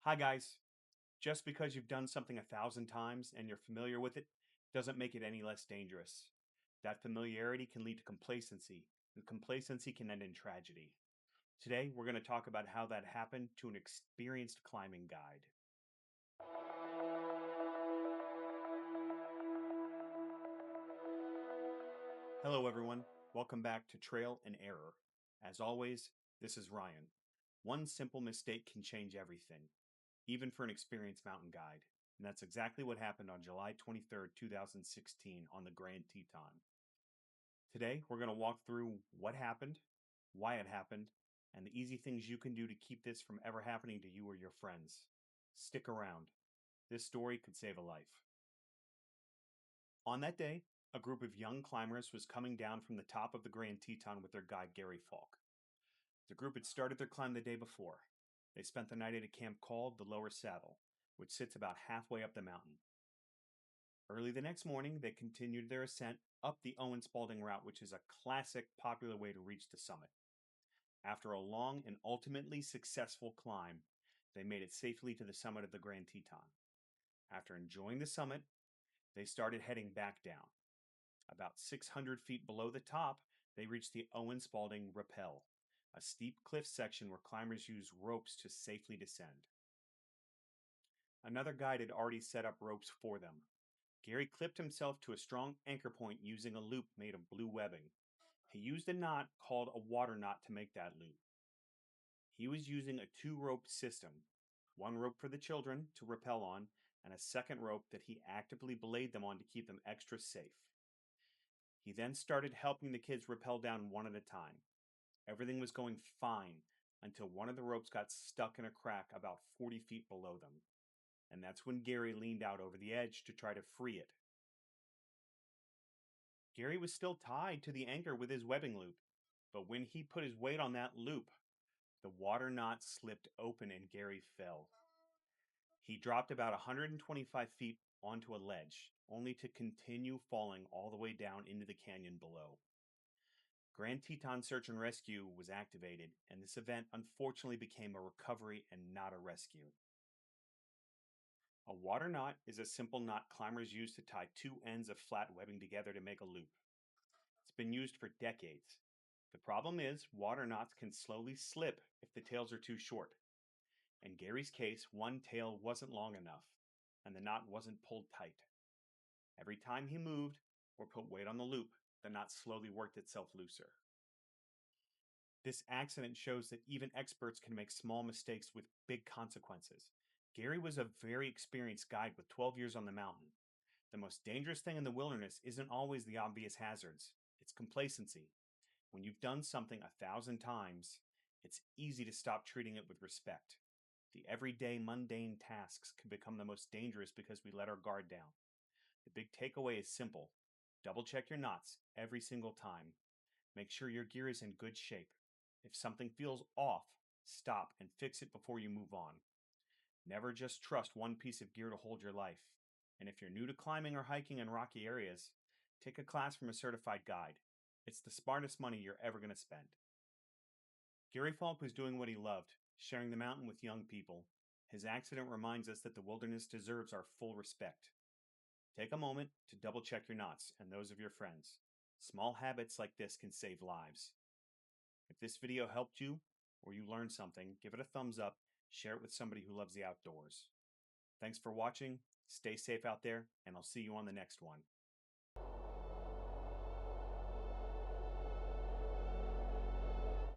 Hi, guys. Just because you've done something 1,000 times and you're familiar with it doesn't make it any less dangerous. That familiarity can lead to complacency, and complacency can end in tragedy. Today, we're going to talk about how that happened to an experienced climbing guide. Hello, everyone. Welcome back to Trail and Error. As always, this is Ryan. One simple mistake can change everything, even for an experienced mountain guide. And that's exactly what happened on July 23rd, 2016 on the Grand Teton. Today, we're going to walk through what happened, why it happened, and the easy things you can do to keep this from ever happening to you or your friends. Stick around. This story could save a life. On that day, a group of young climbers was coming down from the top of the Grand Teton with their guide Gary Falk. The group had started their climb the day before. They spent the night at a camp called the Lower Saddle, which sits about halfway up the mountain. Early the next morning, they continued their ascent up the Owen Spalding route, which is a classic, popular way to reach the summit. After a long and ultimately successful climb, they made it safely to the summit of the Grand Teton. After enjoying the summit, they started heading back down. About 600 feet below the top, they reached the Owen Spalding Rappel, a steep cliff section where climbers use ropes to safely descend. Another guide had already set up ropes for them. Gary clipped himself to a strong anchor point using a loop made of blue webbing. He used a knot called a water knot to make that loop. He was using a two-rope system, one rope for the children to rappel on, and a second rope that he actively belayed them on to keep them extra safe. He then started helping the kids rappel down one at a time. Everything was going fine until one of the ropes got stuck in a crack about 40 feet below them. And that's when Gary leaned out over the edge to try to free it. Gary was still tied to the anchor with his webbing loop, but when he put his weight on that loop, the water knot slipped open and Gary fell. He dropped about 125 feet onto a ledge, only to continue falling all the way down into the canyon below. Grand Teton Search and Rescue was activated, and this event unfortunately became a recovery and not a rescue. A water knot is a simple knot climbers use to tie two ends of flat webbing together to make a loop. It's been used for decades. The problem is, water knots can slowly slip if the tails are too short. In Gary's case, one tail wasn't long enough, and the knot wasn't pulled tight. Every time he moved or put weight on the loop, the knot slowly worked itself looser. This accident shows that even experts can make small mistakes with big consequences. Gary was a very experienced guide with 12 years on the mountain. The most dangerous thing in the wilderness isn't always the obvious hazards. It's complacency. When you've done something 1,000 times, it's easy to stop treating it with respect. The everyday mundane tasks can become the most dangerous because we let our guard down. The big takeaway is simple. Double check your knots every single time. Make sure your gear is in good shape. If something feels off, stop and fix it before you move on. Never just trust one piece of gear to hold your life. And if you're new to climbing or hiking in rocky areas, take a class from a certified guide. It's the smartest money you're ever going to spend. Gary Falk was doing what he loved, sharing the mountain with young people. His accident reminds us that the wilderness deserves our full respect. Take a moment to double check your knots and those of your friends. Small habits like this can save lives. If this video helped you or you learned something, give it a thumbs up, share it with somebody who loves the outdoors. Thanks for watching, stay safe out there, and I'll see you on the next one.